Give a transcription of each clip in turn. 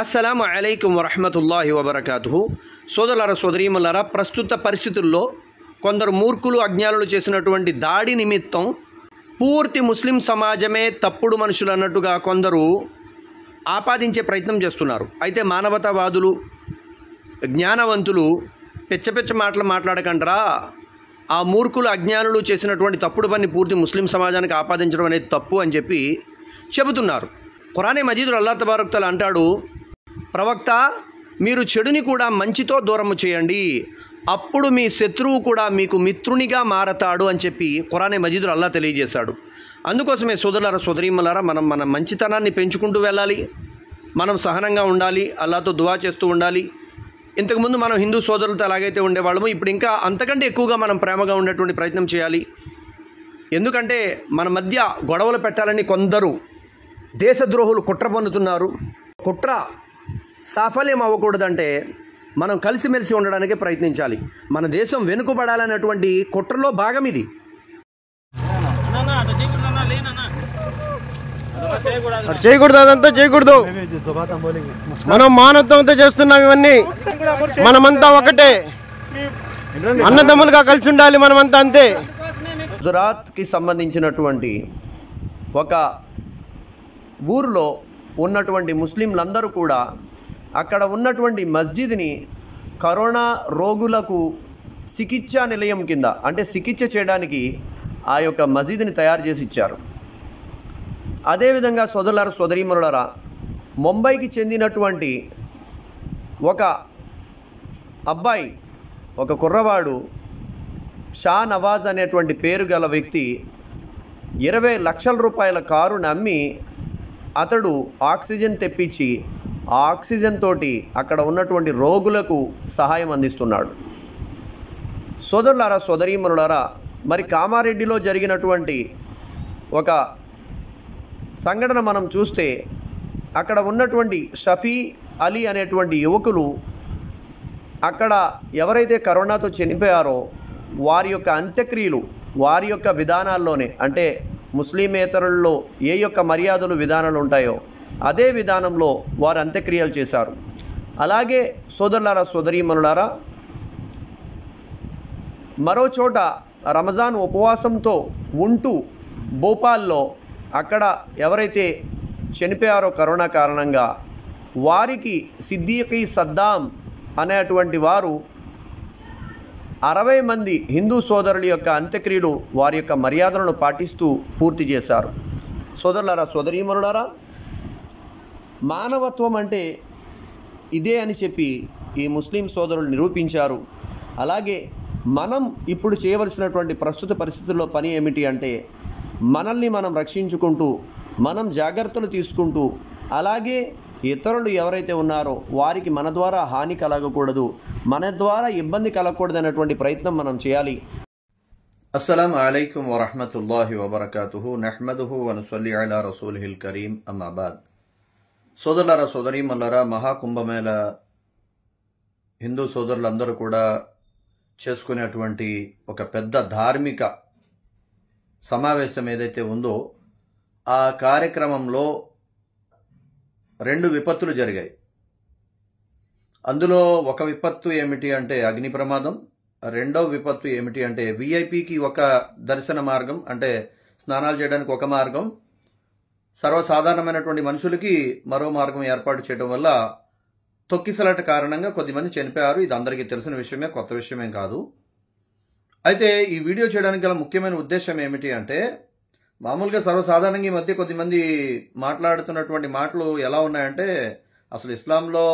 అస్సలాము అలైకుం వరహ్మతుల్లాహి వబరకాతుహు. సోదరులారా సోదరీమలారా, ప్రస్తుత పరిస్థితుల్లో కొందరు మూర్ఖులు అజ్ఞానులు చేసినటువంటి దాడి నిమిత్తం పూర్తి ముస్లిం సమాజమే తప్పుడు మనుషులు అన్నట్టుగా కొందరు ఆపాదించే ప్రయత్నం చేస్తున్నారు. అయితే మానవతావాదులు, జ్ఞానవంతులు పెచ్చ మాటలు మాట్లాడకంటారా, ఆ మూర్ఖులు అజ్ఞానులు చేసినటువంటి తప్పుడు పని పూర్తి ముస్లిం సమాజానికి ఆపాదించడం అనేది తప్పు అని చెప్పి చెబుతున్నారు. ఖురానే మజీదులో అల్లాహ్ తబారక్ తఆలా అంటాడు, ప్రవక్త మీరు చెడుని కూడా మంచితో దూరము చేయండి, అప్పుడు మీ శత్రువు కూడా మీకు మిత్రునిగా మారతాడు అని చెప్పి ఖురానే మజీదులో అల్లాహ్ తెలియజేశాడు. అందుకోసమే సోదరులారా సోదరీమలారా, మన మంచితనాన్ని పెంచుకుంటూ వెళ్ళాలి, మనం సహనంగా ఉండాలి, అల్లాహ్తో దువా చేస్తూ ఉండాలి. ఇంతకుముందు మనం హిందూ సోదరులతో ఎలాగైతే ఉండేవాళ్ళమో ఇప్పుడు ఇంకా అంతకంటే ఎక్కువగా మనం ప్రేమగా ఉండేటువంటి ప్రయత్నం చేయాలి. ఎందుకంటే మన మధ్య గొడవలు పెట్టాలని కొందరు దేశద్రోహులు కుట్ర పన్నుతున్నారు. కుట్ర సాఫల్యం అవ్వకూడదంటే మనం కలిసిమెలిసి ఉండడానికే ప్రయత్నించాలి. మన దేశం వెనుకబడాలన్నటువంటి కుట్రలో భాగం ఇది. చేయకూడదు, అదంతా చేయకూడదు. మనం మానవత్వంతో చేస్తున్నాం ఇవన్నీ. మనమంతా ఒకటే, అన్నదమ్ములుగా కలిసి ఉండాలి మనమంతా, అంతే. గుజరాత్కి సంబంధించినటువంటి ఒక ఊరిలో ఉన్నటువంటి ముస్లింలందరూ కూడా అక్కడ ఉన్నటువంటి మస్జిద్ని కరోనా రోగులకు చికిత్సా నిలయం కింద, అంటే చికిత్స చేయడానికి ఆ యొక్క మస్జిద్ని తయారు చేసి ఇచ్చారు. అదేవిధంగా సోదరులారా సోదరీమణులారా, ముంబైకి చెందినటువంటి ఒక అబ్బాయి, ఒక కుర్రవాడు షా నవాజ్ అనేటువంటి పేరు గల వ్యక్తి 20 లక్షల రూపాయల కారును అమ్మి అతడు ఆక్సిజన్ తెప్పించి ఆ ఆక్సిజన్ తోటి అక్కడ ఉన్నటువంటి రోగులకు సహాయం అందిస్తున్నాడు. సోదరులారా సోదరీమణులారా, మరి కామారెడ్డిలో జరిగినటువంటి ఒక సంఘటన మనం చూస్తే అక్కడ ఉన్నటువంటి షఫీ అలీ అనేటువంటి యువకులు అక్కడ ఎవరైతే కరోనాతో చనిపోయారో వారి యొక్క అంత్యక్రియలు వారి యొక్క విధానాల్లోనే, అంటే ముస్లిమేతరుల్లో ఏ యొక్క మర్యాదలు విధానాలు ఉంటాయో అదే విధానంలో వారు అంత్యక్రియలు చేశారు. అలాగే సోదరులారా సోదరీమణులారా, మరో చోట రంజాన్ ఉపవాసంతో ఉంటూ భోపాల్లో అక్కడ ఎవరైతే చనిపోయారో కరోనా కారణంగా వారికి సిద్దికీ సద్దాం అనేటువంటి వారు 60 మంది హిందూ సోదరుల యొక్క అంత్యక్రియలు వారి యొక్క మర్యాదలను పాటిస్తూ పూర్తి చేశారు. సోదరులారా సోదరీమణులారా, మానవత్వం అంటే ఇదే అని చెప్పి ఈ ముస్లిం సోదరులు నిరూపించారు. అలాగే మనం ఇప్పుడు చేయవలసినటువంటి ప్రస్తుత పరిస్థితుల్లో పని ఏమిటి అంటే మనల్ని మనం రక్షించుకుంటూ, మనం జాగ్రత్తలు తీసుకుంటూ, అలాగే ఇతరులు ఎవరైతే ఉన్నారో వారికి మన ద్వారా హాని కలగకూడదు, మన ద్వారా ఇబ్బంది కలగకూడదు అనేటువంటి ప్రయత్నం మనం చేయాలి. అస్సలాము అలైకుం వరహ్మతుల్లాహి వబరకాతుహు. నహ్మదుహు వ నుసల్లి అలా రసూలిహిల్ కరీం, అమ్మా బాద్. సోదరులారా సోదరీమణులారా, మహాకుంభమేళ హిందూ సోదరులందరూ కూడా చేసుకునేటువంటి ఒక పెద్ద ధార్మిక సమావేశం ఏదైతే ఉందో ఆ కార్యక్రమంలో 2 విపత్తులు జరిగాయి. అందులో ఒక విపత్తు ఏమిటి అంటే అగ్ని ప్రమాదం, రెండవ విపత్తు ఏమిటి అంటే విఐపికి ఒక దర్శన మార్గం, అంటే స్నానాలు చేయడానికి ఒక మార్గం, సర్వసాధారణమైనటువంటి మనుషులకి మరో మార్గం ఏర్పాటు చేయడం వల్ల తొక్కిసలాట కారణంగా కొద్దిమంది చనిపోయారు. ఇది అందరికీ తెలిసిన విషయమే, కొత్త విషయమేం కాదు. అయితే ఈ వీడియో చేయడానికి గల ముఖ్యమైన ఉద్దేశం ఏమిటి అంటే, మామూలుగా సర్వసాధారణంగా ఈ మధ్య కొద్దిమంది మాట్లాడుతున్నటువంటి మాటలు ఎలా ఉన్నాయంటే, అసలు ఇస్లాంలో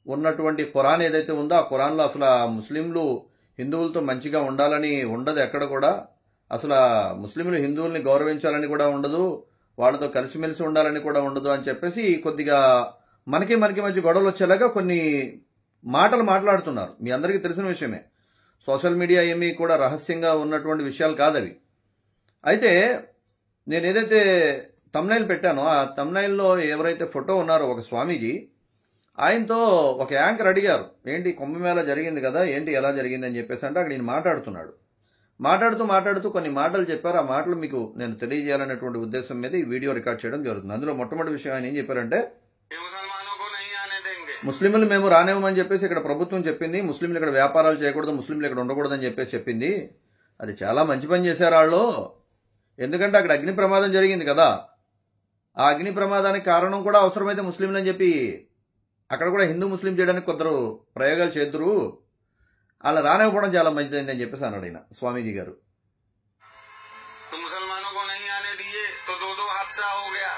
ఉన్నటువంటి ఖురాన్ ఏదైతే ఉందో ఆ ఖురాన్లో అసలు ముస్లింలు హిందువులతో మంచిగా ఉండాలని ఉండదు, ఎక్కడ కూడా అసలు ముస్లింలు హిందువుల్ని గౌరవించాలని కూడా ఉండదు, వాళ్ళతో కలిసిమెలిసి ఉండాలని కూడా ఉండదు అని చెప్పేసి కొద్దిగా మనకి మధ్య గొడవలు వచ్చేలాగా కొన్ని మాటలు మాట్లాడుతున్నారు. మీ అందరికీ తెలిసిన విషయమే. సోషల్ మీడియా ఏమీ కూడా రహస్యంగా ఉన్నటువంటి విషయాలు కాదవి. అయితే నేను ఏదైతే తమ్నైల్ పెట్టానో ఆ తమ్నైల్లో ఎవరైతే ఫోటో ఉన్నారో ఒక స్వామీజీ, ఆయనతో ఒక యాంకర్ అడిగారు, ఏంటి కుంభమేళ జరిగింది కదా, ఏంటి ఎలా జరిగింది అని చెప్పేసి అంటే అక్కడ ఈయన మాట్లాడుతున్నాడు. మాట్లాడుతూ కొన్ని మాటలు చెప్పారు. ఆ మాటలు మీకు నేను తెలియజేయాలనేటువంటి ఉద్దేశం మీద ఈ వీడియో రికార్డ్ చేయడం జరుగుతుంది. అందులో మొట్టమొదటి విషయం ఆయన ఏం చెప్పారంటే, ముస్లింలు మేము రానివ్వమని చెప్పేసి ఇక్కడ ప్రభుత్వం చెప్పింది. ముస్లింలు ఇక్కడ వ్యాపారాలు చేయకూడదు, ముస్లింలు ఇక్కడ ఉండకూడదని చెప్పేసి చెప్పింది. అది చాలా మంచి పని చేశారు వాళ్ళు. ఎందుకంటే అక్కడ అగ్ని ప్రమాదం జరిగింది కదా, ఆ అగ్ని ప్రమాదానికి కారణం కూడా అవసరమైతే ముస్లింలు అని చెప్పి అక్కడ కూడా హిందూ ముస్లిం చేయడానికి కొందరు ప్రయోగాలు చేద్దరు. అలా రానివ్వడం చాలా మంచిదైంది అని చెప్పేసి అన్నాడు ఆయన స్వామీజీ గారు. मुसलमानों को नहीं आने दिए तो दो दो हादसा हो गया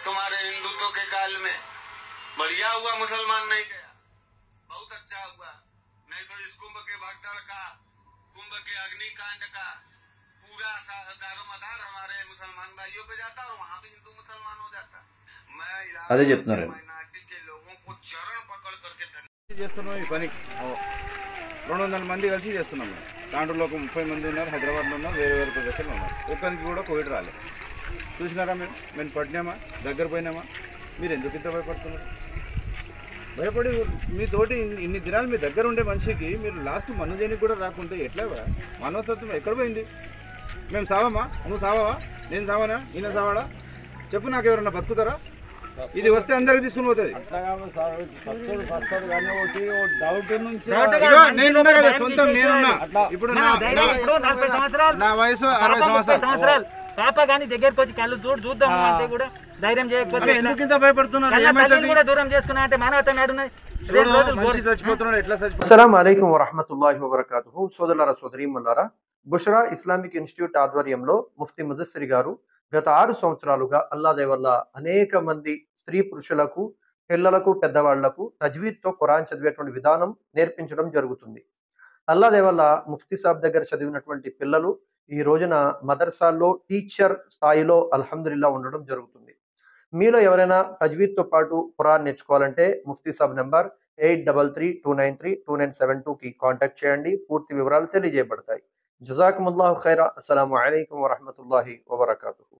तुम्हारे हिंदुत्व के काल में। बढ़िया हुआ मुसलमान नहीं गया, बहुत अच्छा हुआ। नहीं तो इस कुंभ के भगदड़ का, कुंभ के अग्निकांड का पूरा दारोमदार हमारे मुसलमान भाइयों पे जाता और वहाँ भी हिंदू मुसलमान हो जाता। मैं అదే చెప్తున్నారు. माइनॉरिटी के लोगों को चरण पकड़ करके చేస్తున్నాం ఈ పని 200 మంది కలిసి చేస్తున్నాం. దాంట్లో ఒక 30 మంది ఉన్నారు, హైదరాబాద్లో ఉన్నారు, వేరే వేరే ప్రదేశాల్లో ఉన్నారు. ఒక్కరికి కూడా కోవిడ్ రాలేదు. చూసినారా మేము పడినామా, దగ్గర పోయినామా? మీరు ఎందుకు ఇంత భయపడుతున్నారు? భయపడి మీతోటి ఇన్ని దినాలు మీ దగ్గర ఉండే మనిషికి మీరు లాస్ట్ మనుజానికి కూడా రాకుంటే ఎట్లా? మానవతత్వం ఎక్కడ పోయింది? మేము సావమా? నువ్వు సావా? నేను సావనా? ఈయన సావాడా? చెప్పు, నాకు ఎవరన్నా బతుకుతారా? ఇది వస్తే అందరికి తీసుకుని పోతుంది. నేనున్నా కదా, సొంతం నేనున్నా. ఇప్పుడు నా వయసు 60 సంవత్సరాలు. పాప గాని దగ్గరికి వచ్చి కళ్ళు చూద్దాం అంటే కూడా ధైర్యం చేయకపోతే ఎందుకు ఇంత భయపడుతున్నారు? కూడా దూరం చేసుకున్నా అంటే మానవత నాడున్నది. మనిషి చచ్చిపోతున్నాడు, ఎట్లా చచ్చిపోతున్నాడు? అస్సలాము అలైకుం వరహ్మతుల్లాహి వబరకాతుహు. సోదరులారా, సోదరీమణులారా, బుష్రా ఇస్లామిక్ ఇన్స్టిట్యూట్ ఆధ్వర్యంలో ముఫ్తీ ముదస్సిర్ గారు గత 6 సంవత్సరాలుగా అల్లా దయ వల్ల అనేక మంది స్త్రీ పురుషులకు, పిల్లలకు, పెద్దవాళ్లకు తజ్వీద్తో ఖురాన్ చదివేటువంటి విధానం నేర్పించడం జరుగుతుంది. అల్లా దయ వల్ల ముఫ్తీ సాబ్ దగ్గర చదివినటువంటి పిల్లలు ఈ రోజున మదర్సాల్లో టీచర్ స్థాయిలో అల్హమ్దులిల్లా ఉండడం జరుగుతుంది. మీలో ఎవరైనా తజ్వీద్తో పాటు ఖురాన్ నేర్చుకోవాలంటే ముఫ్తీ సాబ్ నంబర్ 8332932972కి కాంటాక్ట్ చేయండి. పూర్తి వివరాలు తెలియజేయబడతాయి. జజాకుముల్లాహు ఖైరా. అస్సలాము అలైకుం వరహ్మతుల్లాహి వబరకాతుహు.